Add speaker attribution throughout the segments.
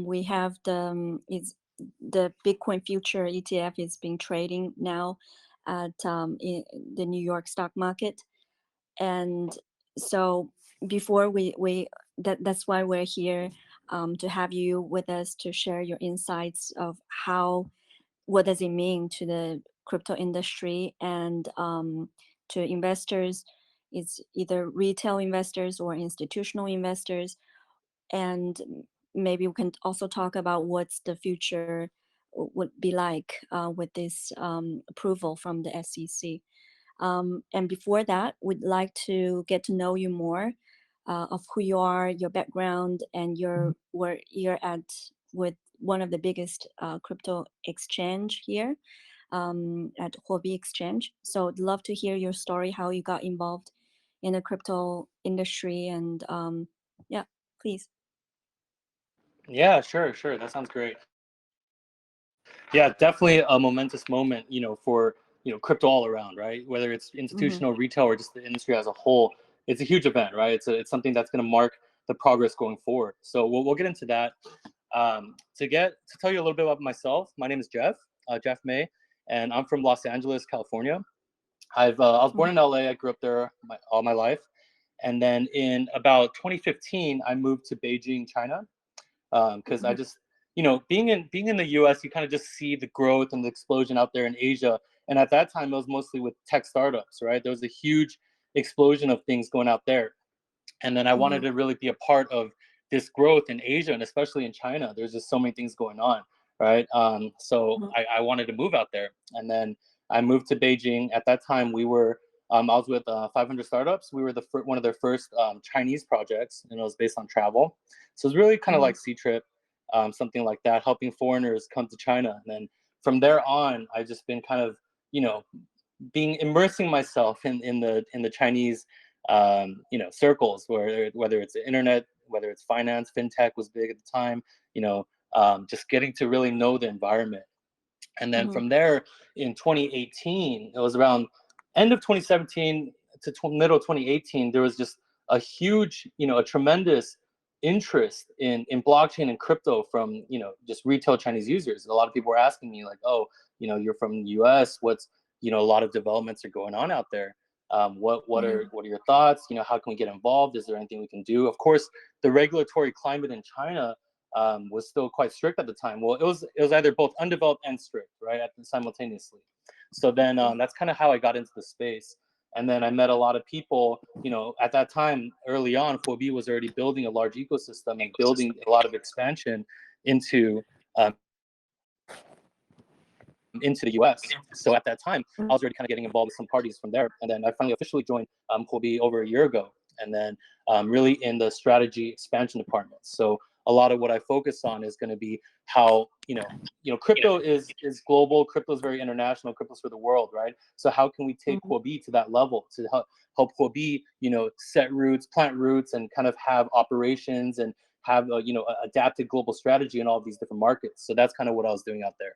Speaker 1: We have the Bitcoin future ETF is being trading now at in the New York stock market. And so before we that's why we're here, to have you with us to share your insights of what does it mean to the crypto industry and to investors. It's either retail investors or institutional investors, and maybe we can also talk about what's the future would be like with this approval from the SEC. And before that, we'd like to get to know you more, of who you are, your background, and where you're at with one of the biggest crypto exchange here, at Huobi Exchange. So I'd love to hear your story, how you got involved in the crypto industry, and yeah, please.
Speaker 2: Yeah, sure. That sounds great. Yeah, definitely a momentous moment, for, crypto all around, right? Whether it's
Speaker 1: Mm-hmm.
Speaker 2: institutional, retail, or just the industry as a whole, it's a huge event, right? It's something that's going to mark the progress going forward. So we'll get into that. To tell you a little bit about myself, my name is Jeff May, and I'm from Los Angeles, California. I was born in LA. I grew up there all my life. And then in about 2015, I moved to Beijing, China, because I just, being in the U.S., you kind of just see the growth and the explosion out there in Asia. And at that time, it was mostly with tech startups, right? There was a huge explosion of things going out there. And then I wanted to really be a part of this growth in Asia, and especially in China. There's just so many things going on, right? So I wanted to move out there. And then I moved to Beijing. At that time, I was with 500 Startups. We were one of their first Chinese projects, and it was based on travel. So it's really kind of like C-Trip, something like that, helping foreigners come to China. And then from there on, I've just been kind of, immersing myself in the Chinese, circles, whether it's the internet, whether it's finance, fintech was big at the time, just getting to really know the environment. And then from there in 2018, it was around end of 2017 to middle of 2018, there was just a huge, a tremendous interest in blockchain and crypto from, just retail Chinese users. A lot of people were asking me like, oh, you're from the US, what's, a lot of developments are going on out there. What are your thoughts? How can we get involved? Is there anything we can do? Of course, the regulatory climate in China was still quite strict at the time. Well, it was either both undeveloped and strict, right, simultaneously. So then that's kind of how I got into the space. And then I met a lot of people, at that time, early on, Huobi was already building a large ecosystem and building a lot of expansion into the US. So at that time, I was already kind of getting involved with some parties from there. And then I finally officially joined Huobi over a year ago. And then really in the strategy expansion department. So a lot of what I focus on is going to be how, crypto is global. Crypto is very international. Crypto's for the world, right? So how can we take Huobi to that level to help Huobi, plant roots and kind of have operations and have a, adapted global strategy in all of these different markets. So that's kind of what I was doing out there.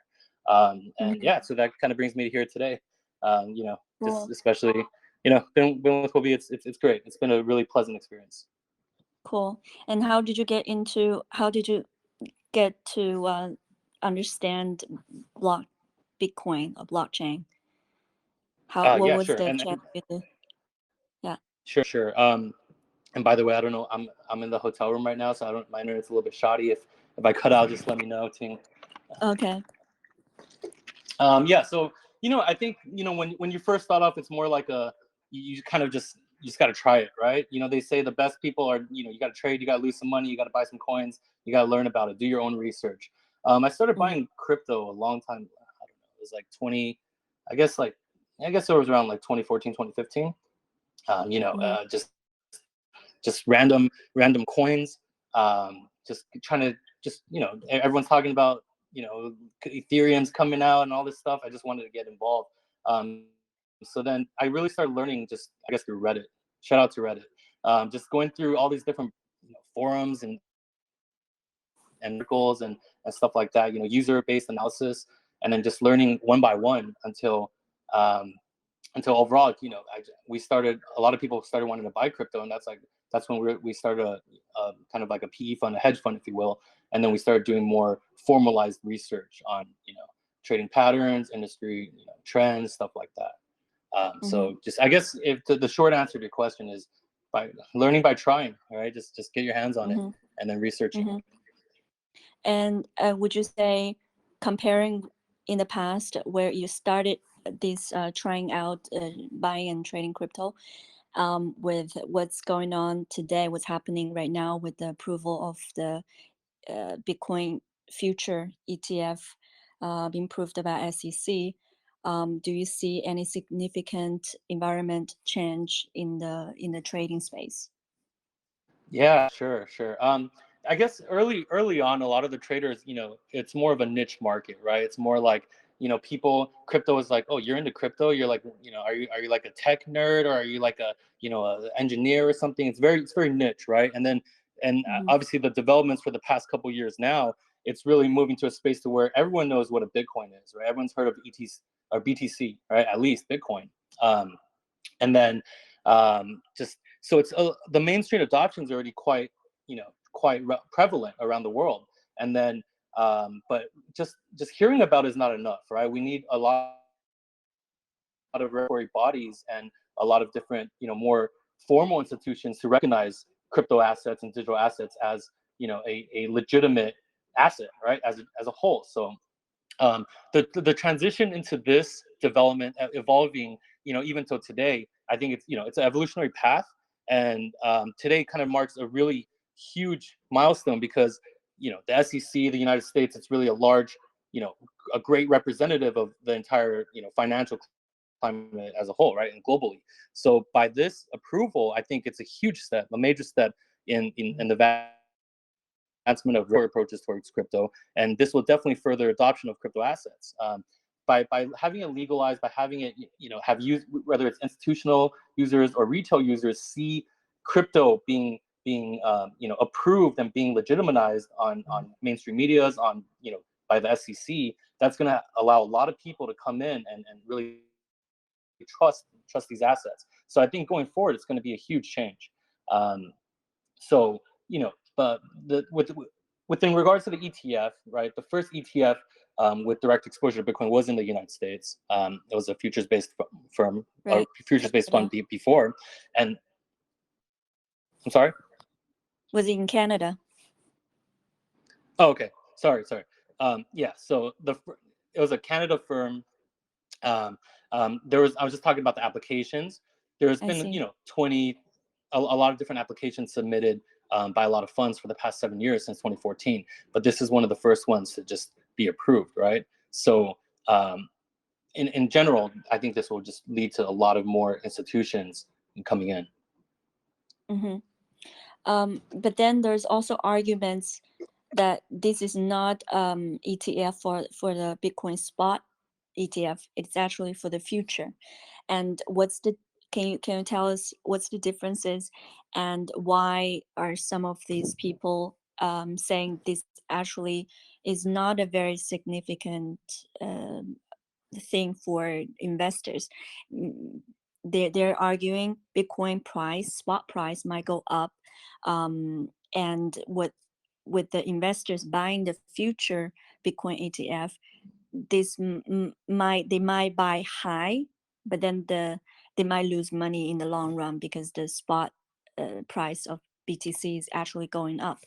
Speaker 2: And yeah, so that kind of brings me here today. Just especially, been with Huobi, it's great. It's been a really pleasant experience.
Speaker 1: Cool. And how did you get to understand Bitcoin or blockchain? What
Speaker 2: Yeah,
Speaker 1: was
Speaker 2: sure.
Speaker 1: the
Speaker 2: And
Speaker 1: chance with the, yeah.
Speaker 2: Sure. And by the way, I don't know, I'm in the hotel room right now, so my internet's a little bit shoddy. If I cut out, just let me know, Ting.
Speaker 1: Okay.
Speaker 2: Yeah, so I think when you first start off, it's more like you kind of just got to try it, right? They say the best people are, you got to trade, you got to lose some money, you got to buy some coins, you got to learn about it, do your own research. I started buying crypto a long time. I don't know, it was like I guess it was around like 2014, 2015. Just random coins, just trying to everyone's talking about Ethereum's coming out and all this stuff. I just wanted to get involved. So then I really started learning just, I guess, through Reddit. Shout out to Reddit. Just going through all these different forums and articles and stuff like that, user-based analysis, and then just learning one by one until overall, a lot of people started wanting to buy crypto, and that's like That's when we started a kind of like a PE fund, a hedge fund, if you will, and then we started doing more formalized research on trading patterns, industry trends, stuff like that.
Speaker 1: Mm-hmm.
Speaker 2: So just I guess if the short answer to your question is by learning by trying, right? Just get your hands on it
Speaker 1: Mm-hmm.
Speaker 2: and then researching.
Speaker 1: Mm-hmm. And would you say, comparing in the past where you started this trying out buying and trading crypto, with what's going on today, what's happening right now with the approval of the Bitcoin future ETF being approved by SEC, do you see any significant environment change in the trading space?
Speaker 2: Yeah, sure. I guess early on, a lot of the traders, it's more of a niche market, right? It's more like, people, crypto is like, oh, you're into crypto. You're like, are you like a tech nerd, or are you like a engineer or something? It's very niche, right? And
Speaker 1: Mm-hmm.
Speaker 2: obviously the developments for the past couple years now, it's really moving to a space to where everyone knows what a Bitcoin is, right? Everyone's heard of ETC or BTC, right? At least Bitcoin. And then just so it's the mainstream adoption is already quite prevalent around the world. And then but just hearing about it is not enough, right? We need a lot of regulatory bodies and a lot of different more formal institutions to recognize crypto assets and digital assets as a legitimate asset, right, as a whole. So um, the transition into this development, evolving, even till today, I think it's an evolutionary path, and today kind of marks a really huge milestone because the SEC, the United States, it's really a large, a great representative of the entire financial climate as a whole, right, and globally. So by this approval, I think it's a huge step, a major step in the advancement of regulatory approaches towards crypto, and this will definitely further adoption of crypto assets. By having it legalized, by having it, have used, whether it's institutional users or retail users, see crypto being approved and being legitimized on mainstream medias, on by the SEC. That's going to allow a lot of people to come in and really trust these assets. So I think going forward, it's going to be a huge change. So but within regards to the ETF, right? The first ETF with direct exposure to Bitcoin was in the United States. It was a futures-based firm or
Speaker 1: Right.
Speaker 2: futures-based fund
Speaker 1: Canada.
Speaker 2: before. And I'm sorry.
Speaker 1: Was it in Canada?
Speaker 2: Oh, okay. Sorry. Yeah. So it was a Canada firm. Um, I was just talking about the applications. There's
Speaker 1: I
Speaker 2: been
Speaker 1: see.
Speaker 2: 20 a lot of different applications submitted by a lot of funds for the past 7 years since 2014, but this is one of the first ones to just be approved, right? So in general, I think this will just lead to a lot of more institutions coming in.
Speaker 1: Mm-hmm. But then there's also arguments that this is not ETF for the Bitcoin spot ETF. It's actually for the future. And what's the can you tell us what's the differences, and why are some of these people saying this actually is not a very significant thing for investors? Mm, they're arguing Bitcoin price, spot price might go up, and what with the investors buying the future Bitcoin ETF, this they might buy high, but then they might lose money in the long run because the spot price of BTC is actually going up,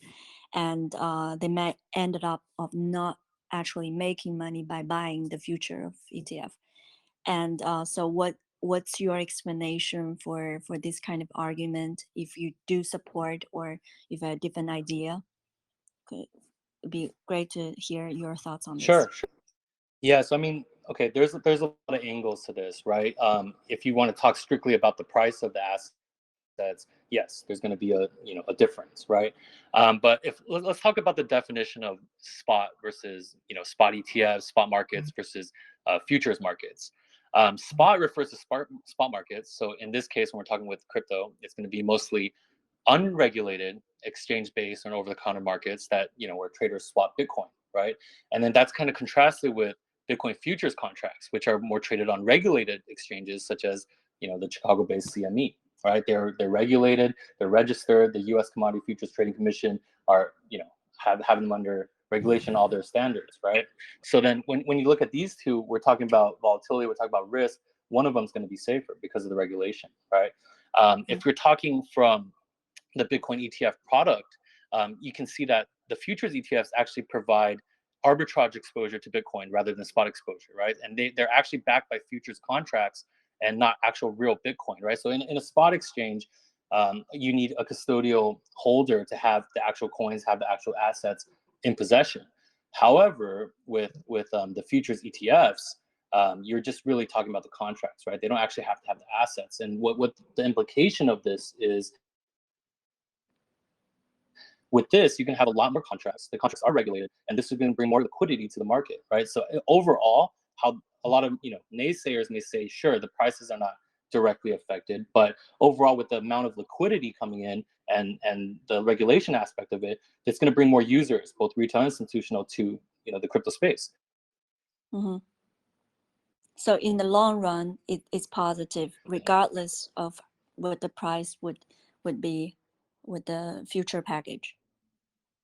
Speaker 1: and they might ended up of not actually making money by buying the future of ETF. And so what's your explanation for this kind of argument? If you do support, or if you have a different idea, could it'd be great to hear your thoughts on this.
Speaker 2: Sure. Yeah, so I mean, okay, there's a lot of angles to this, right? If you want to talk strictly about the price of the assets, yes, there's going to be a difference, right? But if let's talk about the definition of spot versus spot ETFs, spot markets versus futures markets. Spot refers to spot markets. So in this case, when we're talking with crypto, it's going to be mostly unregulated exchange-based and over-the-counter markets that where traders swap Bitcoin, right? And then that's kind of contrasted with Bitcoin futures contracts, which are more traded on regulated exchanges such as the Chicago-based CME. right? They're regulated, they're registered. The U.S. Commodity Futures Trading Commission are, having them under regulation, all their standards, right? So then when you look at these two, we're talking about volatility, we're talking about risk. One of them is going to be safer because of the regulation, right? If you're talking from the Bitcoin ETF product, you can see that the futures ETFs actually provide arbitrage exposure to Bitcoin rather than spot exposure, right? And they're actually backed by futures contracts and not actual real Bitcoin, right? So in a spot exchange, you need a custodial holder to have the actual coins, have the actual assets in possession. However, with the futures ETFs, you're just really talking about the contracts, right? They don't actually have to have the assets. And what the implication of this is, with this, you can have a lot more contracts. The contracts are regulated, and this is going to bring more liquidity to the market, right? So overall, how a lot of naysayers may say, sure, the prices are not directly affected, but overall, with the amount of liquidity coming in and the regulation aspect of it, it's going to bring more users, both retail and institutional, to the crypto space.
Speaker 1: Hmm. So in the long run, it's positive, regardless of what the price would be with the future package.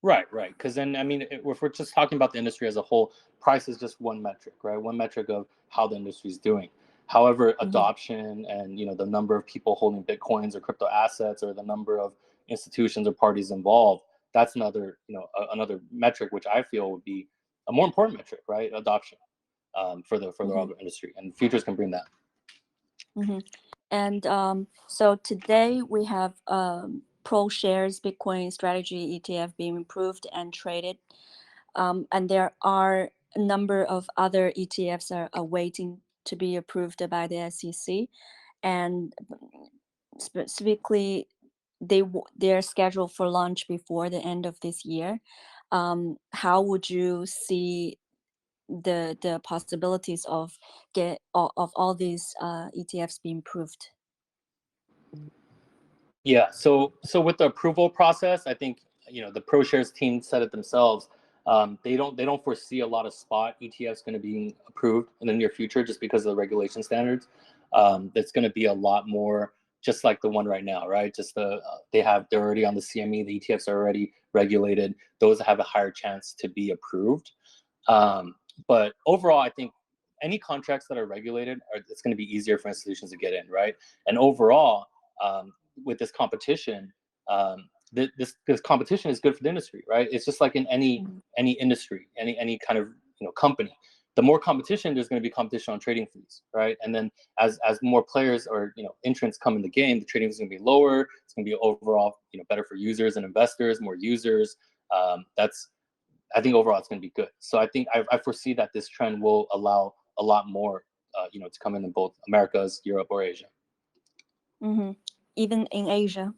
Speaker 2: Right, right. Because then, I mean, if we're just talking about the industry as a whole, price is just one metric, right? One metric of how the industry is doing. However,
Speaker 1: Hmm.
Speaker 2: adoption and the number of people holding bitcoins or crypto assets, or the number of institutions or parties involved, that's another another metric which I feel would be a more important metric, right? Adoption, for the
Speaker 1: Hmm.
Speaker 2: other industry, and futures can bring that.
Speaker 1: Hmm. And so today we have Pro Shares Bitcoin Strategy ETF being approved and traded. And there are a number of other ETFs are awaiting to be approved by the SEC. And specifically, they're scheduled for launch before the end of this year. How would you see the possibilities of of all these ETFs being approved?
Speaker 2: Yeah. So with the approval process, I think the ProShares team said it themselves. They don't foresee a lot of spot ETFs going to be approved in the near future just because of the regulation standards. That's going to be a lot more just like the one right now, right? Just they're already on the CME. The ETFs are already regulated. Those have a higher chance to be approved. Um, but overall, I think any contracts that are regulated, it's going to be easier for institutions to get in, right? And overall, with this competition, this competition is good for the industry, right? It's just like in
Speaker 1: Mhm.
Speaker 2: any industry, any kind of company. The more competition, there's going to be competition on trading fees, right? And then as more players or entrants come in the game, the trading fees is going to be lower. It's going to be overall better for users and investors, more users. That's I think overall it's going to be good. So I think I foresee that this trend will allow a lot more, to come in both Americas, Europe, or Asia.
Speaker 1: Hmm. Even in Asia.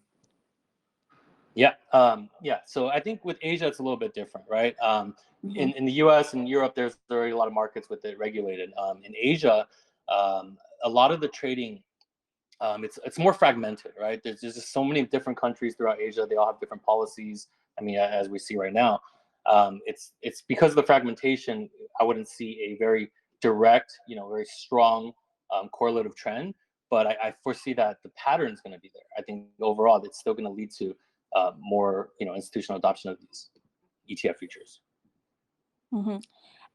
Speaker 2: Yeah, yeah. So I think with Asia it's a little bit different, right?
Speaker 1: Hmm.
Speaker 2: In the U.S. and Europe, there's already a lot of markets with it regulated. In Asia, a lot of the trading, it's more fragmented, right? There's just so many different countries throughout Asia. They all have different policies. I mean, as we see right now, it's because of the fragmentation. I wouldn't see a very direct, very strong correlative trend, but I foresee that the pattern is going to be there. I think overall, it's still going to lead to more, institutional adoption of these ETF features.
Speaker 1: Hmm.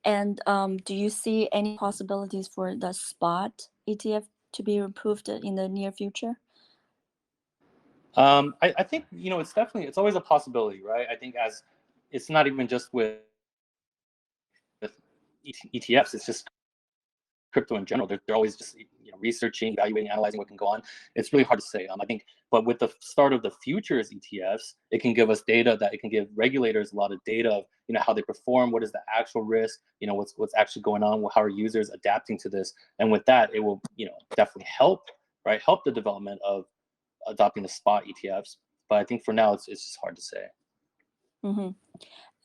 Speaker 1: And do you see any possibilities for the spot ETF to be approved in the near future?
Speaker 2: I think it's always a possibility, right? I think as it's not even just with ETFs, it's just crypto in general. They're always just researching, evaluating, analyzing what can go on. It's really hard to say. I think, but with the start of the futures ETFs, it can give us data that it can give regulators a lot of data of how they perform, what is the actual risk, what's actually going on, how are users adapting to this, and with that, it will definitely help, right? Help the development of adopting the spot ETFs. But I think for now, it's just hard to say.
Speaker 1: Hmm.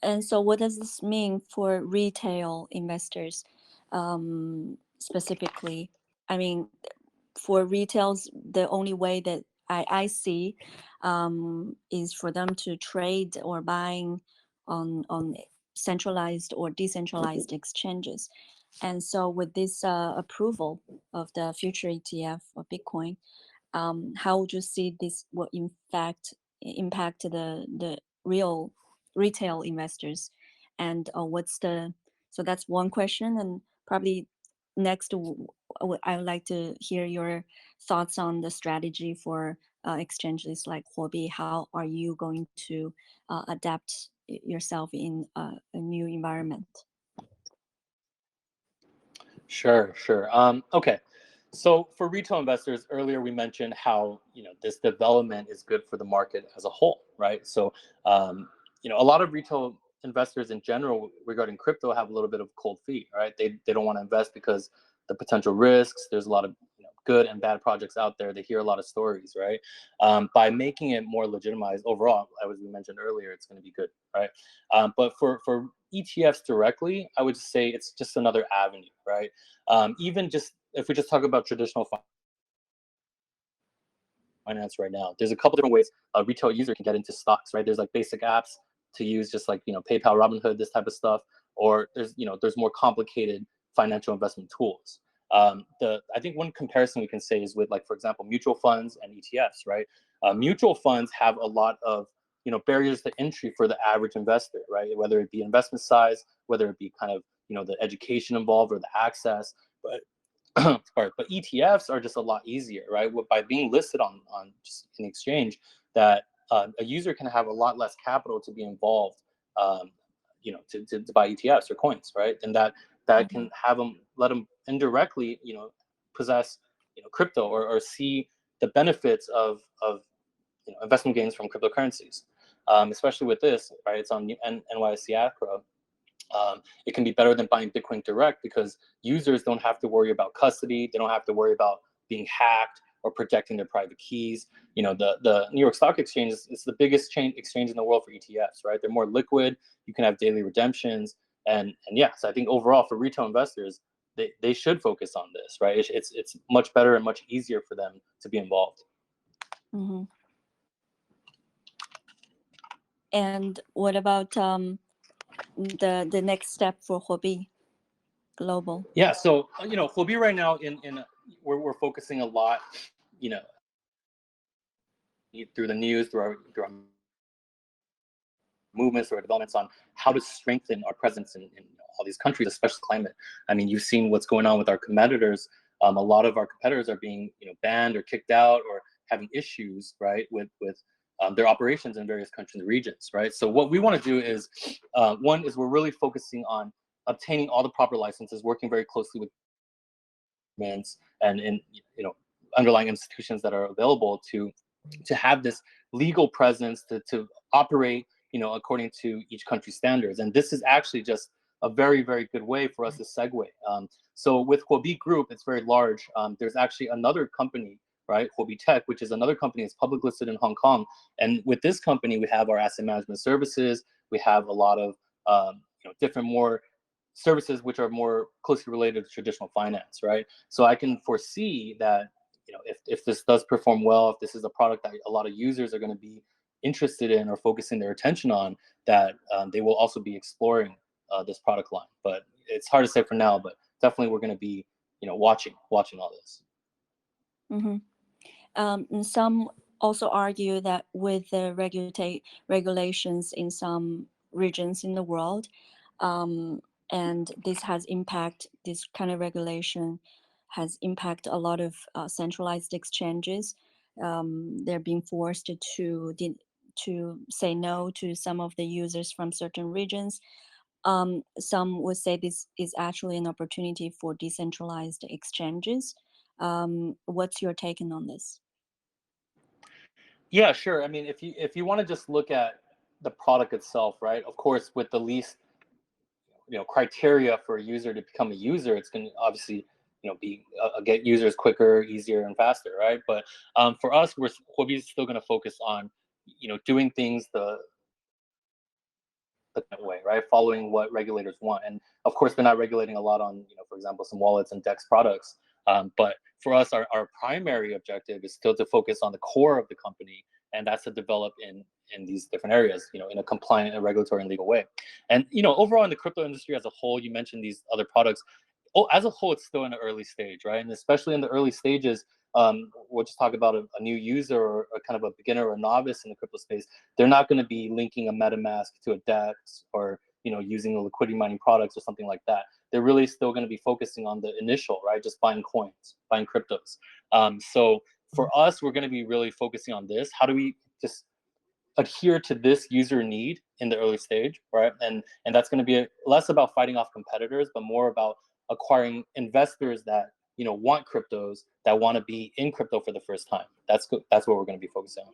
Speaker 1: And so, what does this mean for retail investors specifically? I mean, for retails, the only way that I see is for them to trade or buying on centralized or decentralized exchanges. And so, with this approval of the future ETF or Bitcoin, how would you see this will in fact impact the real retail investors, and what's the so that's one question, and probably next I would like to hear your thoughts on the strategy for exchanges like Huobi. How are you going to adapt yourself in a new environment?
Speaker 2: Sure, sure. Okay. So for retail investors, earlier we mentioned how this development is good for the market as a whole, right? So a lot of retail investors in general regarding crypto have a little bit of cold feet, right? They don't want to invest because the potential risks. There's a lot of good and bad projects out there. They hear a lot of stories, right? By making it more legitimized overall, as we mentioned earlier, it's going to be good, right? But for ETFs directly, I would say it's just another avenue, right? Even just if we just talk about traditional finance right now, there's a couple different ways a retail user can get into stocks, right? There's like basic apps to use, just like PayPal, Robinhood, this type of stuff, or there's more complicated financial investment tools. I think one comparison we can say is with, like, for example, mutual funds and ETFs, right? Mutual funds have a lot of barriers to entry for the average investor, right? Whether it be investment size, whether it be kind of the education involved or the access, but but ETFs are just a lot easier, right? By being listed on just an exchange, that a user can have a lot less capital to be involved, to buy ETFs or coins, right? And that
Speaker 1: Mm-hmm.
Speaker 2: can have them let them indirectly, possess crypto, or see the benefits of investment gains from cryptocurrencies, especially with this, right? It's on NYSE Acro. It can be better than buying Bitcoin direct because users don't have to worry about custody. They don't have to worry about being hacked or protecting their private keys. The New York Stock Exchange is the biggest exchange in the world for ETFs, right? They're more liquid. You can have daily redemptions. And yeah, so I think overall for retail investors, they should focus on this, right? It's much better and much easier for them to be involved.
Speaker 1: Mm-hmm. And what about the next step for Huobi Global?
Speaker 2: Yeah, so Huobi right now in we're focusing a lot, you know, through the news, through our movements or developments on how to strengthen our presence in all these countries, especially climate. I mean, you've seen what's going on with our competitors. A lot of our competitors are being banned or kicked out or having issues, right, with their operations in various countries and regions, right? So what we want to do is, one is we're really focusing on obtaining all the proper licenses, working very closely with governments and underlying institutions that are available to have this legal presence to operate according to each country's standards. And this is actually just a very, very good way for us to segue. So with Huobi Group, it's very large. There's actually another company, right, Huobi Tech, which is another company that's public listed in Hong Kong. And with this company, we have our asset management services. We have a lot of different more services which are more closely related to traditional finance, right? So I can foresee that if this does perform well, if this is a product that a lot of users are going to be interested in or focusing their attention on, that they will also be exploring this product line. But it's hard to say for now, but definitely we're going to be watching all this.
Speaker 1: Mm-hmm. And some also argue that with the regulations in some regions in the world, and this kind of regulation has impact a lot of centralized exchanges. They're being forced to say no to some of the users from certain regions. Some would say this is actually an opportunity for decentralized exchanges. What's your take on this?
Speaker 2: Yeah, sure. I mean, if you want to just look at the product itself, right? Of course, with the least criteria for a user to become a user, it's going to obviously be get users quicker, easier, and faster, right? But for us, Huobi is still going to focus on doing things the way, right? Following what regulators want. And of course, they're not regulating a lot on, for example, some wallets and DEX products. But for us, our primary objective is still to focus on the core of the company, and that's to develop in these different areas, in a compliant and regulatory and legal way. And overall in the crypto industry as a whole, you mentioned these other products. Oh, as a whole, it's still in the early stage, right? And especially in the early stages, we'll just talk about a new user or kind of a beginner or a novice in the crypto space, they're not going to be linking a MetaMask to a DEX or using the liquidity mining products or something like that. They're really still going to be focusing on the initial, right? Just buying coins, buying cryptos. So for us, we're going to be really focusing on this. How do we just adhere to this user need in the early stage, right? And that's going to be less about fighting off competitors, but more about acquiring investors that want cryptos, that want to be in crypto for the first time. That's what we're going to be focusing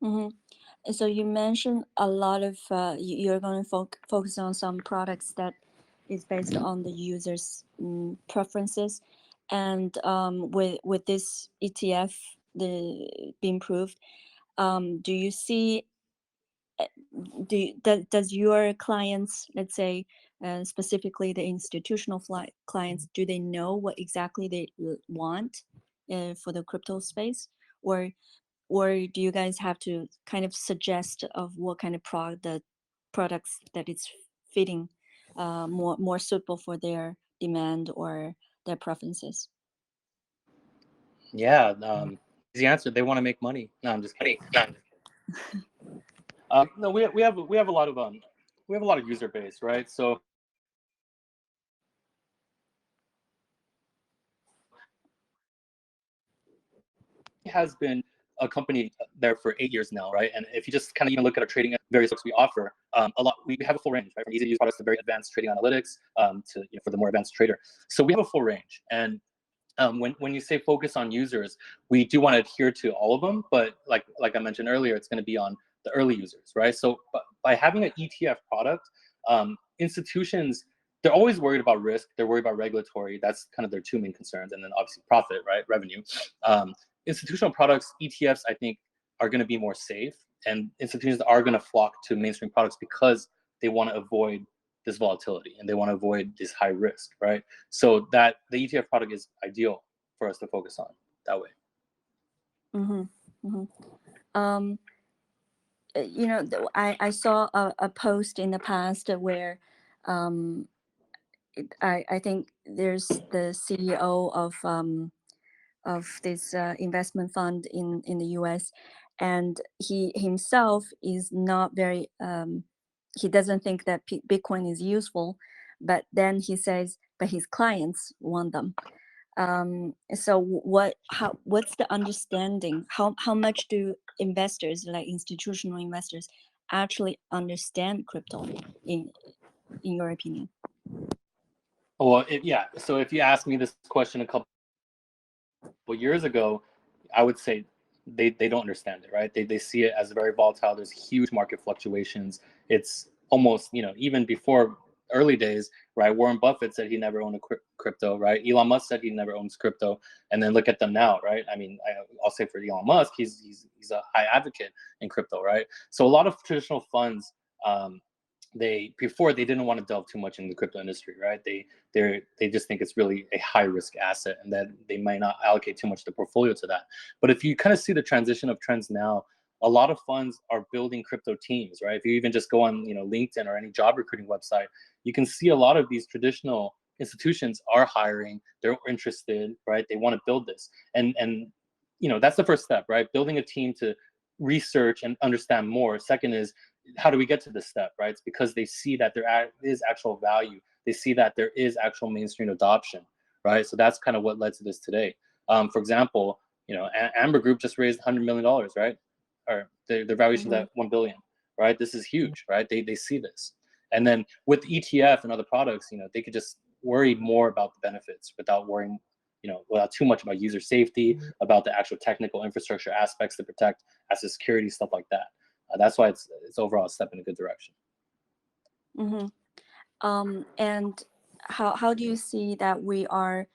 Speaker 2: on.
Speaker 1: So you mentioned a lot of you're going to focus on some products that is based on the user's preferences, and with this ETF being approved, do you see does your clients, let's say specifically the institutional clients, do they know what exactly they want for the crypto space, or do you guys have to kind of suggest of what kind of products that it's fitting more suitable for their demand or their preferences?
Speaker 2: Yeah, easy answer. They want to make money. No, I'm just kidding. No, we have a lot of user base, right? So it has been a company there for 8 years now, right? And if you just kind of even look at our trading various books we offer, a lot we have a full range, right? From easy to use products to very advanced trading analytics, to for the more advanced trader. So we have a full range, and when you say focus on users, we do want to adhere to all of them, but like I mentioned earlier, it's going to be on the early users, right? So by having an ETF product, institutions, they're always worried about risk, they're worried about regulatory. That's kind of their two main concerns, and then obviously profit, right? Revenue. Institutional products, ETFs, I think, are going to be more safe, and institutions are going to flock to mainstream products because they want to avoid this volatility and they want to avoid this high risk, right? So that the ETF product is ideal for us to focus on that way.
Speaker 1: Mm-hmm. Mm-hmm. I saw a post in the past where I think there's the CEO of this investment fund in the US, and he himself is not very he doesn't think that Bitcoin is useful, but then he says but his clients want them. So what's the understanding, how much do investors, like institutional investors, actually understand crypto in your opinion?
Speaker 2: Well, yeah. So if you asked me this question a couple years ago, I would say they don't understand it, right? They see it as very volatile. There's huge market fluctuations. It's almost, even before early days, right? Warren Buffett said he never owned a crypto, right? Elon Musk said he never owns crypto, and then look at them now, right? I mean, I'll say for Elon Musk, he's a high advocate in crypto, right? So a lot of traditional funds, they didn't want to delve too much in the crypto industry, right? They just think it's really a high risk asset, and that they might not allocate too much of the portfolio to that. But if you kind of see the transition of trends now, a lot of funds are building crypto teams, right? If you even just go on LinkedIn or any job recruiting website, you can see a lot of these traditional institutions are hiring, they're interested, right? They want to build this, and that's the first step, right? Building a team to research and understand more. Second is, how do we get to this step, right? It's because they see that there is actual value. They see that there is actual mainstream adoption, right? So that's kind of what led to this today. For example, Amber Group just raised $100 million, right? Or their valuation is
Speaker 1: Mm-hmm.
Speaker 2: at 1 billion, right? This is huge, right? They see this, and then with ETF and other products, they could just worry more about the benefits without worrying, without too much about user safety, about the actual technical infrastructure aspects to protect asset security, stuff like that. That's why it's overall a step in a good direction.
Speaker 1: Mm-hmm. And how do you see that we are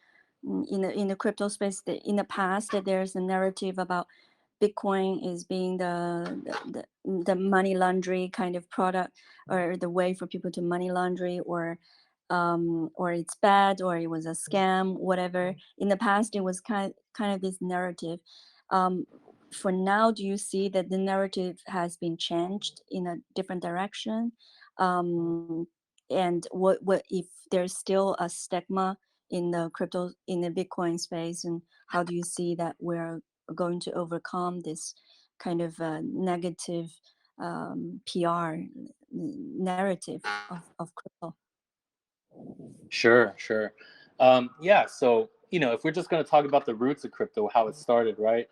Speaker 1: in the crypto space? In the past, that there's a narrative about Bitcoin is being the money laundry kind of product, or the way for people to money laundry, or it's bad, or it was a scam, whatever. In the past, it was kind of this narrative. Um, for now, do you see that the narrative has been changed in a different direction? And what if there's still a stigma in the crypto, in the Bitcoin space, and how do you see that we're going to overcome this kind of negative PR narrative of crypto?
Speaker 2: Sure, sure. Yeah, so if we're just going to talk about the roots of crypto, how it started, right?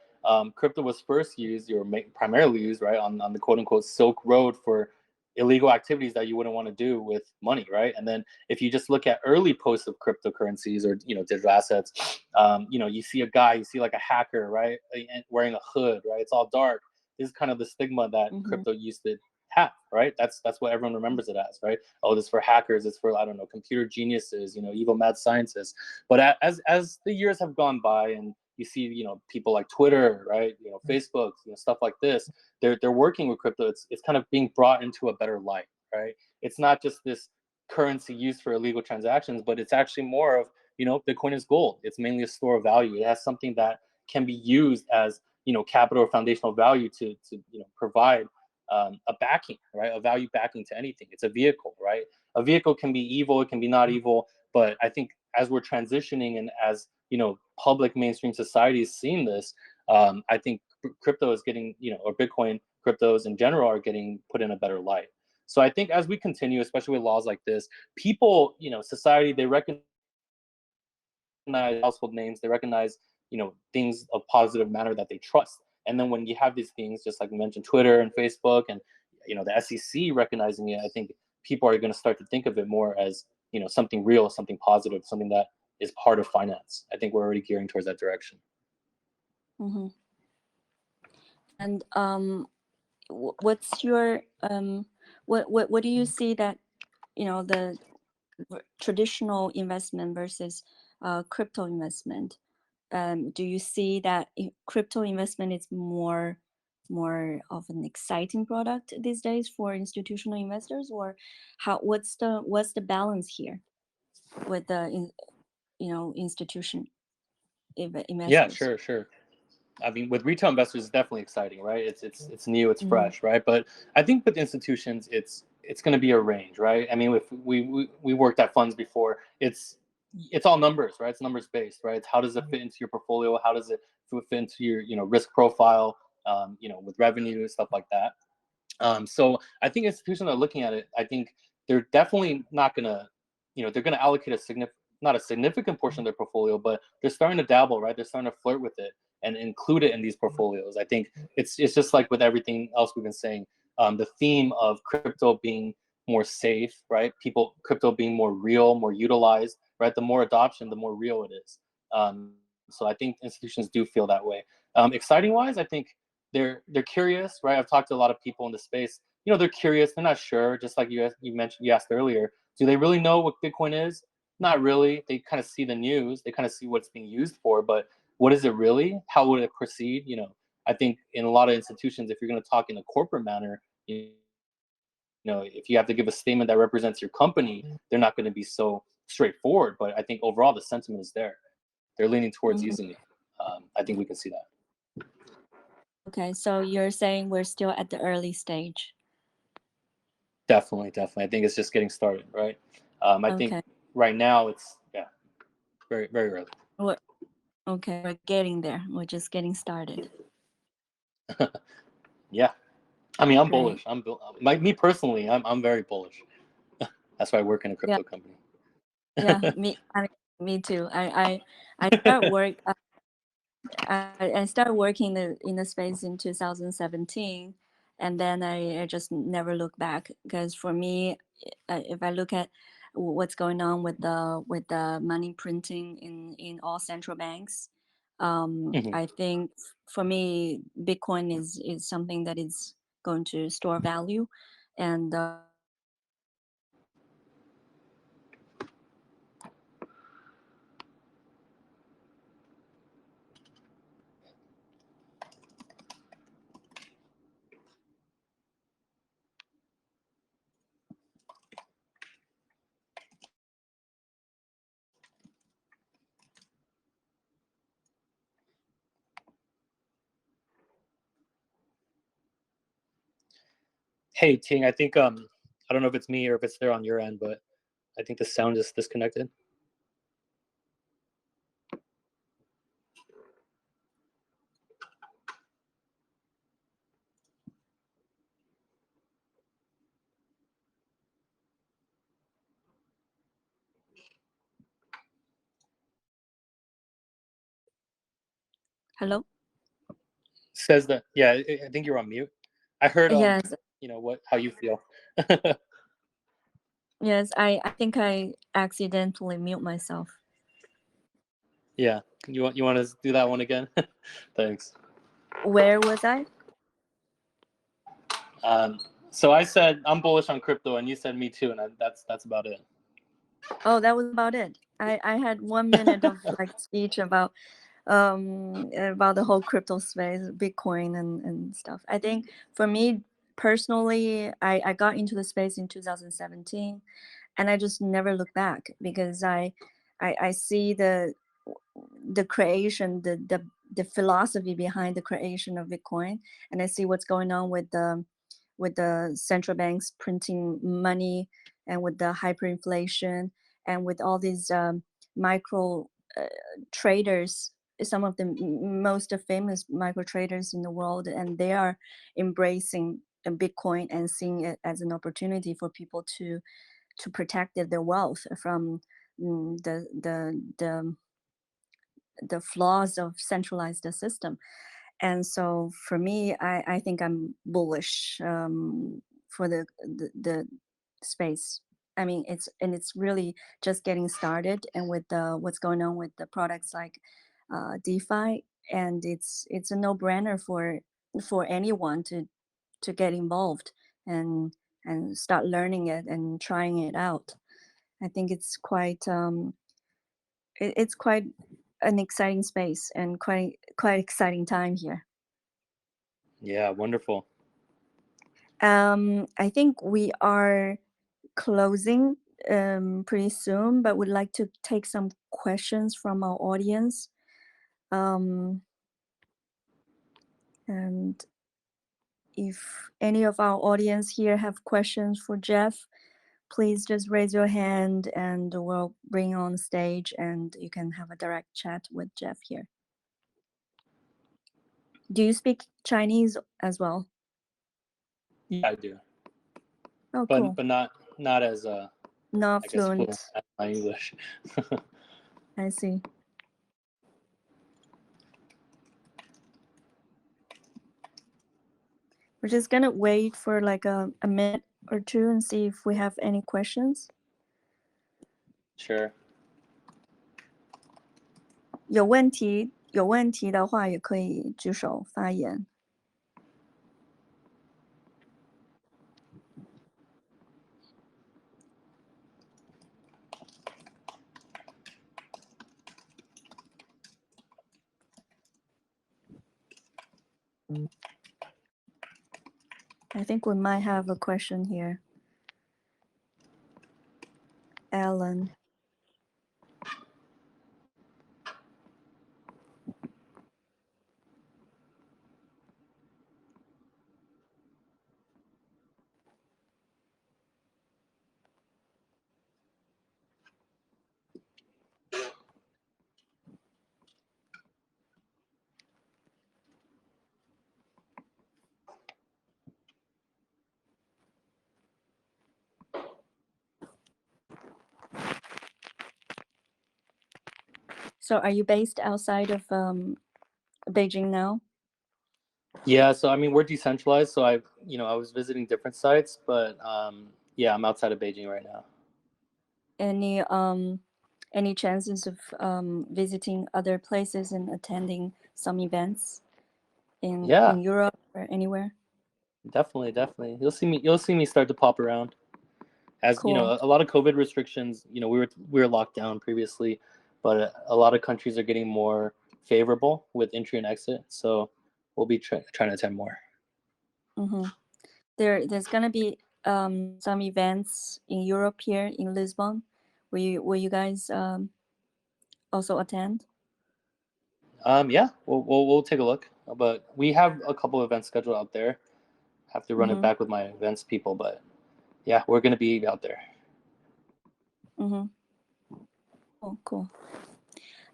Speaker 2: Crypto was first used, or primarily used, right, on the quote unquote Silk Road for illegal activities that you wouldn't want to do with money, right? And then if you just look at early posts of cryptocurrencies or digital assets, you see a guy, you see like a hacker, right, and wearing a hood, right? It's all dark. This is kind of the stigma that
Speaker 1: Hmm.
Speaker 2: crypto used to have, right? That's what everyone remembers it as, right? Oh, this is for hackers, it's for, I don't know, computer geniuses, evil mad scientists. But as the years have gone by, and you see people like Twitter, right, Facebook, stuff like this, they're working with crypto. It's kind of being brought into a better light, right? It's not just this currency used for illegal transactions, but it's actually more of, Bitcoin is gold. It's mainly a store of value. It has something that can be used as capital or foundational value to provide a backing, right? A value backing to anything. It's a vehicle, right? A vehicle can be evil, it can be not evil, but I think as we're transitioning and as public mainstream society is seeing this, I think crypto is getting, or Bitcoin cryptos in general are getting put in a better light. So I think as we continue, especially with laws like this, people, society, they recognize household names, they recognize things of positive manner that they trust. And then when you have these things, just like we mentioned, Twitter and Facebook, and the SEC recognizing it, I think people are going to start to think of it more as something real, something positive, something that is part of finance. I think we're already gearing towards that direction.
Speaker 1: Hmm. And what's your what do you see that the traditional investment versus crypto investment? Do you see that crypto investment is more of an exciting product these days for institutional investors, or what's the balance here with the institution
Speaker 2: Yeah,
Speaker 1: investors?
Speaker 2: sure, sure. I mean, with retail investors, it's definitely exciting, right? It's new, it's
Speaker 1: Hmm.
Speaker 2: fresh, right? But I think with institutions, it's going to be a range, right? I mean, if we worked at funds before, it's all numbers, right? It's numbers based, right? It's how does it fit into your portfolio? How does it fit into your risk profile? With revenue and stuff like that. So I think institutions are looking at it. I think they're definitely not gonna, they're gonna allocate a not a significant portion of their portfolio, but they're starting to dabble, right? They're starting to flirt with it and include it in these portfolios. I think it's just like with everything else we've been saying. The theme of crypto being more safe, right? Crypto being more real, more utilized, right? The more adoption, the more real it is. So I think institutions do feel that way. Exciting wise, I think they're curious, right? I've talked to a lot of people in the space. They're curious. They're not sure. Just like you mentioned, you asked earlier, do they really know what Bitcoin is? Not really. They kind of see the news. They kind of see what it's being used for, but what is it really? How would it proceed? I think in a lot of institutions, if you're going to talk in a corporate manner, if you have to give a statement that represents your company, they're not going to be so straightforward. But I think overall, the sentiment is there. They're leaning towards
Speaker 1: Hmm.
Speaker 2: using it. I think we can see that.
Speaker 1: Okay, so you're saying we're still at the early stage.
Speaker 2: Definitely, definitely. I think it's just getting started, right? I think
Speaker 1: Okay.
Speaker 2: right now it's very, very early.
Speaker 1: What? Okay, we're getting there. We're just getting started.
Speaker 2: Yeah, I mean, I'm
Speaker 1: Great.
Speaker 2: bullish. Like me personally, I'm very bullish. That's why I work in a
Speaker 1: Yeah,
Speaker 2: crypto company.
Speaker 1: yeah. Me too. I start work. I started working in the space in 2017, and then I just never look back, because for me, if I look at what's going on with the money printing in all central banks,
Speaker 2: Mhm.
Speaker 1: I think for me, Bitcoin is something that is going to store value, and
Speaker 2: Hey, Ting, I think I don't know if it's me or if it's there on your end, but I think the sound is disconnected.
Speaker 1: Hello?
Speaker 2: Says that, yeah, I think you're on mute. I heard
Speaker 1: Yes,
Speaker 2: what how you feel.
Speaker 1: yes, I think I accidentally mute myself.
Speaker 2: Yeah, you want to do that one again? Thanks.
Speaker 1: Where was I?
Speaker 2: Um, so I said I'm bullish on crypto, and you said me too, and that's about it.
Speaker 1: Oh, that was about it. I had 1 minute of like speech about the whole crypto space, Bitcoin and stuff. I think for me personally, I got into the space in 2017, and I just never look back because I see the creation, the philosophy behind the creation of Bitcoin, and I see what's going on with the central banks printing money, and with the hyperinflation, and with all these micro uh, traders, some of the most famous micro traders in the world, and they are embracing Bitcoin and seeing it as an opportunity for people to protect their wealth from the flaws of centralized system. And so for me, I think I'm bullish for the space. I mean, it's really just getting started, and with what's going on with the products like DeFi, and it's a no-brainer for anyone to get involved and start learning it and trying it out. I think it's quite an exciting space and quite exciting time here.
Speaker 2: Yeah, wonderful.
Speaker 1: I think we are closing pretty soon, but would like to take some questions from our audience. Um, and if any of our audience here have questions for Jeff, please just raise your hand and we'll bring you on stage and you can have a direct chat with Jeff here. Do you speak Chinese as well?
Speaker 2: Yeah, I do,
Speaker 1: Oh, cool.
Speaker 2: but not as
Speaker 1: Not
Speaker 2: I guess fluent
Speaker 1: fluent.
Speaker 2: as my English.
Speaker 1: I see. We're just gonna wait for like a minute or two and see if we have any questions.
Speaker 2: Sure.
Speaker 1: 有问题的话也可以举手发言。I think we might have a question here. Alan. So are you based outside of Beijing now?
Speaker 2: Yeah, so I mean we're decentralized, so I was visiting different sites, but yeah, I'm outside of Beijing right now.
Speaker 1: Any chances of visiting other places and attending some events
Speaker 2: Yeah,
Speaker 1: in Europe or anywhere?
Speaker 2: definitely. You'll see me start to pop around. As you know,
Speaker 1: Cool.
Speaker 2: a lot of COVID restrictions, we were locked down previously, but a lot of countries are getting more favorable with entry and exit, so we'll be trying to attend more.
Speaker 1: Mm-hmm. There's gonna be some events in Europe here in Lisbon. Will you guys also attend?
Speaker 2: Yeah, we'll take a look, but we have a couple events scheduled out there. Have to run it
Speaker 1: Mm-hmm.
Speaker 2: back with my events people, but yeah, we're gonna be out there.
Speaker 1: Mm-hmm. Cool.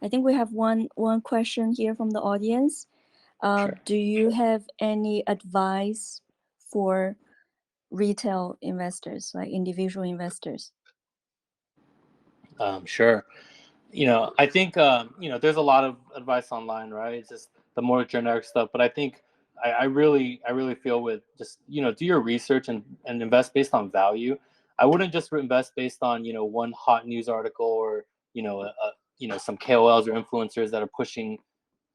Speaker 1: I think we have one question here from the audience.
Speaker 2: Sure.
Speaker 1: Do you have any advice for retail investors, like individual investors?
Speaker 2: Sure. I think there's a lot of advice online, right? It's just the more generic stuff. But I think I really feel with just do your research and invest based on value. I wouldn't just invest based on one hot news article or some KOLs or influencers that are pushing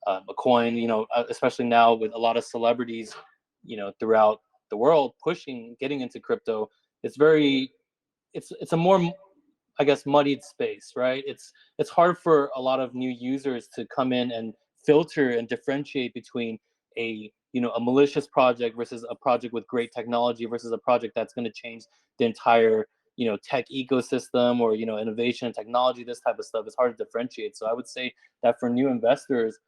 Speaker 2: a coin. Especially now with a lot of celebrities, throughout the world pushing getting into crypto. It's very it's a more, I guess, muddied space, right? It's hard for a lot of new users to come in and filter and differentiate between a malicious project versus a project with great technology versus a project that's going to change the entire tech ecosystem or innovation and technology. This type of stuff is hard to differentiate. So I would say that for new investors,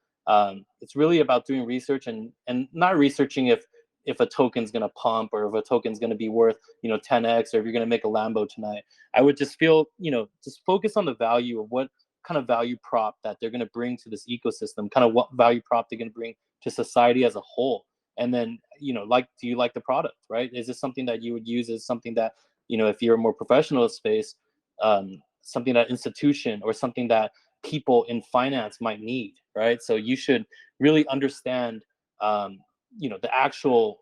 Speaker 2: it's really about doing research and not researching if a token's going to pump or if a token's going to be worth 10x or if you're going to make a Lambo tonight. I would just just focus on the value of what kind of value prop that they're going to bring to this ecosystem, kind of what value prop they're going to bring to society as a whole. And then, do you like the product, right? Is this something that you would use as something that, if you're a more professional space, something that institution or something that people in finance might need, right? So you should really understand, the actual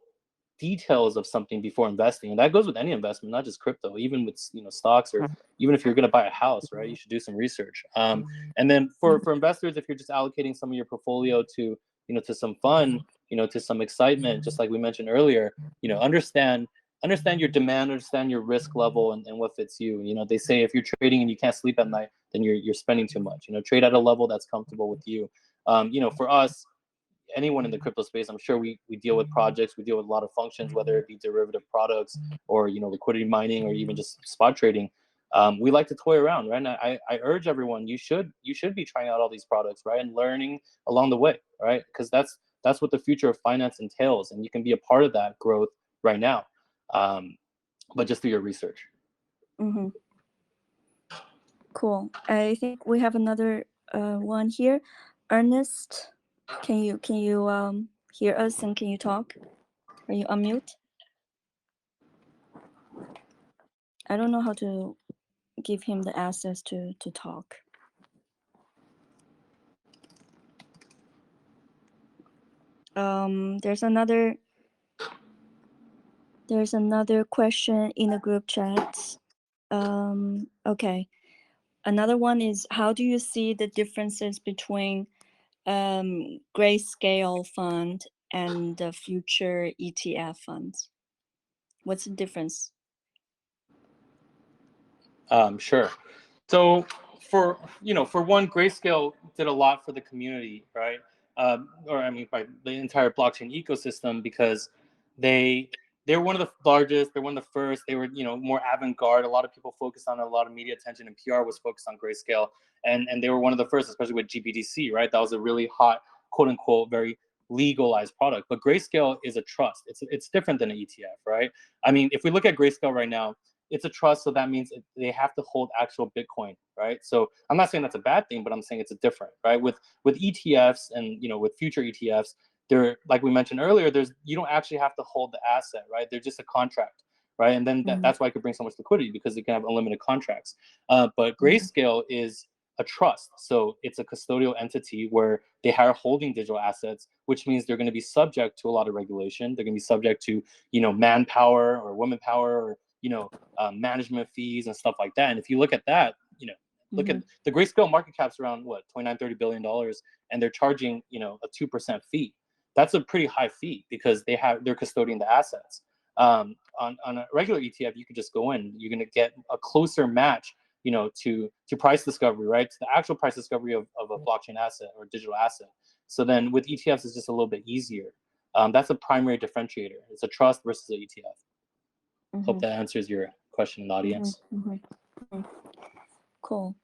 Speaker 2: details of something before investing, and that goes with any investment, not just crypto, even with stocks, or even if you're going to buy a house, right? You should do some research. And then for investors, if you're just allocating some of your portfolio to to some fun, to some excitement, just like we mentioned earlier, understand your demand, understand your risk level, and what fits you. They say if you're trading and you can't sleep at night, then you're spending too much. Trade at a level that's comfortable with you. For us, anyone in the crypto space, I'm sure we deal with projects, we deal with a lot of functions, whether it be derivative products or liquidity mining or even just spot trading. We like to toy around, right? And I urge everyone, you should be trying out all these products, right, and learning along the way, right? Because that's what the future of finance entails, and you can be a part of that growth right now, but just do your research.
Speaker 1: Mm-hmm. Cool. I think we have another one here. Ernest, can you hear us and can you talk? Are you unmute? I don't know how to give him the access to talk. There's another question in the group chat. Okay. Another one is, how do you see the differences between grayscale fund and the future ETF funds? What's the difference?
Speaker 2: Sure. So for one, Grayscale did a lot for the community, right? Or I mean, by the entire blockchain ecosystem, because they they're one of the largest, they're one of the first. They were more avant-garde. A lot of people focused on it, a lot of media attention and PR was focused on Grayscale, and they were one of the first, especially with GBDC, right? That was a really hot, quote unquote, very legalized product. But Grayscale is a trust. It's different than an ETF, right? I mean, if we look at Grayscale right now, it's a trust, so that means they have to hold actual Bitcoin, right? So I'm not saying that's a bad thing, but I'm saying it's a different, right? With ETFs and with future ETFs, they're, like we mentioned earlier, you don't actually have to hold the asset, right? They're just a contract, right? And then that's why it could bring so much liquidity, because it can have unlimited contracts. But Grayscale is a trust, so it's a custodial entity where they are holding digital assets, which means they're going to be subject to a lot of regulation. They're going to be subject to manpower or woman power or management fees and stuff like that. And if you look at that, look at the Grayscale market cap's around what, 29-30 billion dollars, and they're charging a 2% fee. That's a pretty high fee because they're custodian the assets. On a regular ETF, you could just go in, you're going to get a closer match to price discovery, right, to the actual price discovery of a blockchain asset or digital asset. So then with ETFs, it's just a little bit easier. That's a primary differentiator. It's a trust versus an ETF. Hope that answers your question in the audience.
Speaker 1: Cool.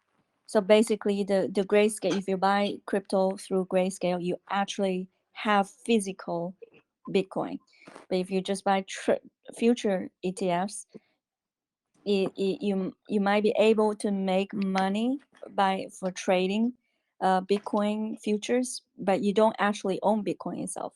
Speaker 1: So basically, the Grayscale, if you buy crypto through Grayscale, you actually have physical Bitcoin. But if you just buy future ETFs, you might be able to make money for trading, Bitcoin futures, but you don't actually own Bitcoin itself.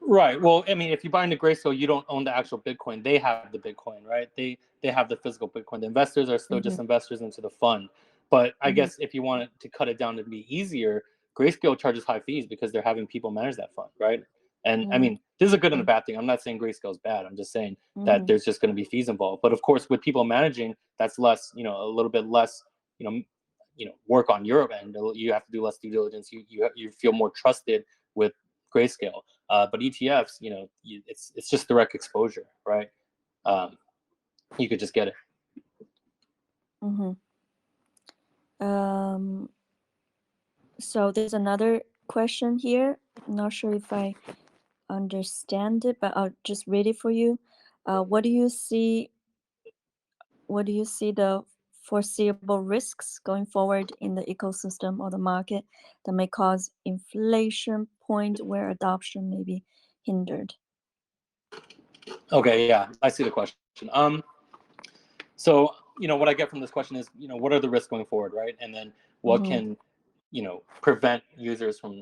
Speaker 2: Right. Well, I mean, if you buy into Grayscale, you don't own the actual Bitcoin. They have the Bitcoin, right? They have the physical Bitcoin. The investors are still
Speaker 1: Mm-hmm.
Speaker 2: just investors into the fund. But I
Speaker 1: Mm-hmm.
Speaker 2: guess if you wanted to cut it down to be easier, Grayscale charges high fees because they're having people manage that fund, right? And I mean, this is a good and a bad thing. I'm not saying Grayscale is bad. I'm just saying that
Speaker 1: Mm-hmm.
Speaker 2: there's just going to be fees involved. But of course, with people managing, that's less, a little bit less, you know, work on your end. You have to do less due diligence. You feel more trusted with Grayscale. But ETFs, it's just direct exposure, right? You could just get it.
Speaker 1: Mm-hmm. So there's another question here. I'm not sure if I understand it, but I'll just read it for you. What do you see? What do you see the foreseeable risks going forward in the ecosystem or the market that may cause inflation point where adoption may be hindered?
Speaker 2: Okay, yeah, I see the question. So what I get from this question is, what are the risks going forward, right? And then what
Speaker 1: Mm-hmm.
Speaker 2: can prevent users from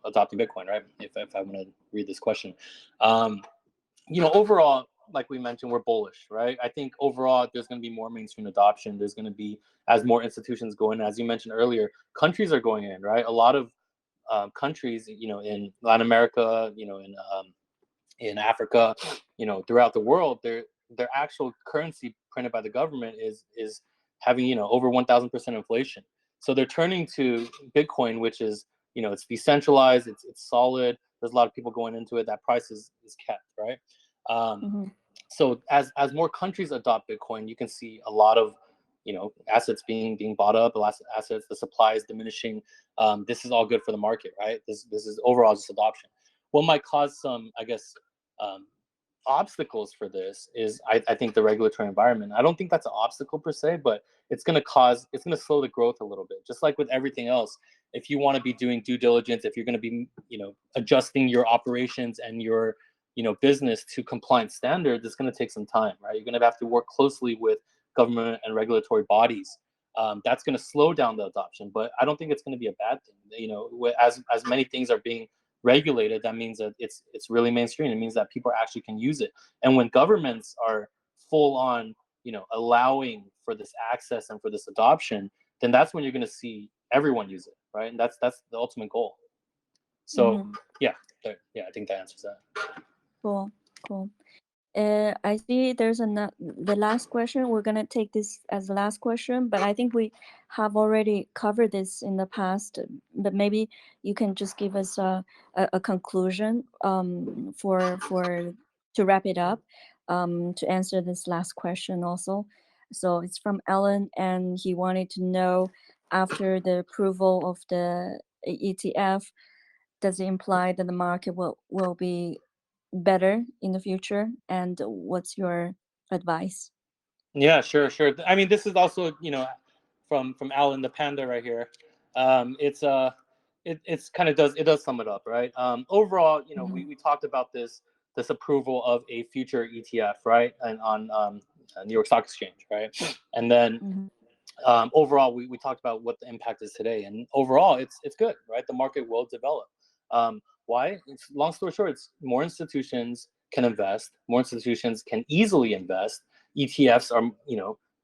Speaker 2: adopting Bitcoin, right? If I want to read this question, overall, like we mentioned, we're bullish, right? I think overall there's going to be more mainstream adoption. There's going to be, as more institutions go in, as you mentioned earlier, countries are going in, right? A lot of countries, in Latin America, in Africa, throughout the world, their actual currency printed by the government is having over 1,000% inflation. So they're turning to Bitcoin, which is it's decentralized, it's solid. There's a lot of people going into it. That price is kept, right? Um,
Speaker 1: Mm-hmm.
Speaker 2: so as more countries adopt Bitcoin, you can see a lot of assets being bought up, assets, the supply is diminishing. This is all good for the market, right? This is overall just adoption. What might cause some, I guess, um, obstacles for this is I think the regulatory environment. I don't think that's an obstacle per se, but it's going to slow the growth a little bit. Just like with everything else, if you want to be doing due diligence, if you're going to be adjusting your operations and your business to compliant standards, it's going to take some time, right? You're going to have to work closely with government and regulatory bodies. That's going to slow down the adoption, but I don't think it's going to be a bad thing. As many things are being regulated, that means that it's really mainstream. It means that people actually can use it. And when governments are full on, allowing for this access and for this adoption, then that's when you're going to see everyone use it, right? And that's the ultimate goal. So
Speaker 1: Mm-hmm.
Speaker 2: yeah, I think that answers that.
Speaker 1: Cool. Cool. I see there's the last question. We're gonna take this as the last question, but I think we have already covered this in the past. But maybe you can just give us a conclusion for to wrap it up, to answer this last question also. So it's from Alan, and he wanted to know, after the approval of the ETF, does it imply that the market will be better in the future? And what's your advice?
Speaker 2: Yeah, sure. I mean, this is also, from Alan the Panda right here. It's it's kind of does sum it up, right? Overall,
Speaker 1: Mm-hmm.
Speaker 2: we talked about this approval of a future ETF, right, and on New York Stock Exchange, right, and then
Speaker 1: Mm-hmm.
Speaker 2: overall, we talked about what the impact is today, and overall, it's good, right? The market will develop. Why? Long story short, it's more institutions can invest, more institutions can easily invest. ETFs are,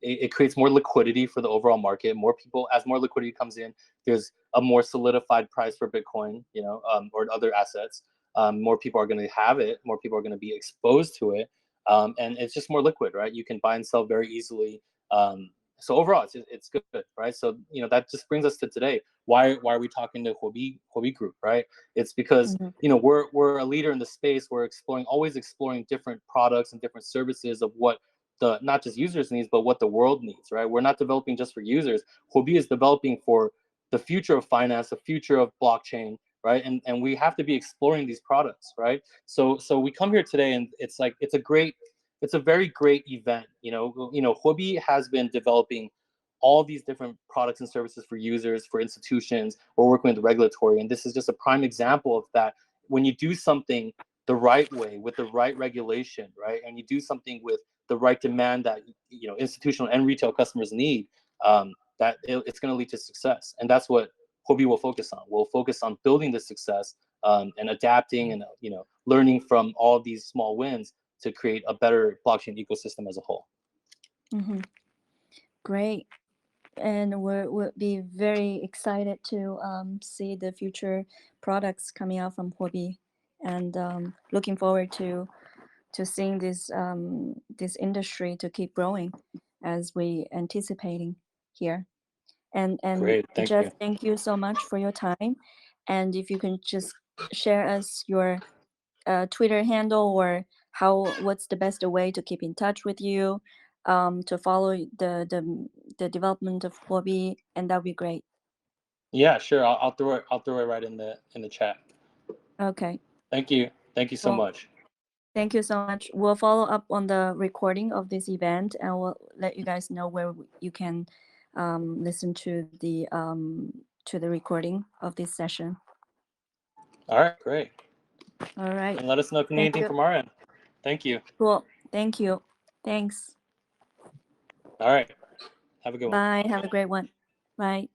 Speaker 2: it creates more liquidity for the overall market. More people, as more liquidity comes in, there's a more solidified price for Bitcoin, or other assets. More people are going to have it. More people are going to be exposed to it, and it's just more liquid, right? You can buy and sell very easily. So overall, it's good, right? So that just brings us to today. Why are we talking to Huobi Group, right? It's because
Speaker 1: Mm-hmm.
Speaker 2: we're a leader in the space. We're always exploring different products and different services of what the not just users needs, but what the world needs, right? We're not developing just for users. Huobi is developing for the future of finance, the future of blockchain, right? And we have to be exploring these products, right? So we come here today, and it's like it's a very great event. Huobi has been developing all these different products and services for users, for institutions. We're working with the regulatory, and this is just a prime example of that. When you do something the right way, with the right regulation, right, and you do something with the right demand that institutional and retail customers need, it's going to lead to success. And that's what Hobby will focus on. We'll focus on building the success, and adapting, and learning from all these small wins to create a better blockchain ecosystem as a whole.
Speaker 1: Mm-hmm. Great. And we'll be very excited to see the future products coming out from Hobby, and looking forward to seeing this industry to keep growing as we anticipating here. And
Speaker 2: Great, thank
Speaker 1: Jeff,
Speaker 2: you.
Speaker 1: thank you so much for your time. And if you can just share us your Twitter handle, or what's the best way to keep in touch with you, to follow the development of Hobby, and that'd be great.
Speaker 2: Yeah, sure. I'll throw it right in the chat.
Speaker 1: Okay.
Speaker 2: Thank you so
Speaker 1: Well,
Speaker 2: much.
Speaker 1: thank you so much. We'll follow up on the recording of this event, and we'll let you guys know where you can listen to the recording of this session.
Speaker 2: All right, great.
Speaker 1: All right.
Speaker 2: And let us know if you need
Speaker 1: Thank
Speaker 2: anything
Speaker 1: you.
Speaker 2: from our end. Thank you.
Speaker 1: Cool. Thank you. Thanks.
Speaker 2: All right. Have a good one.
Speaker 1: Bye. Have a great one. Bye.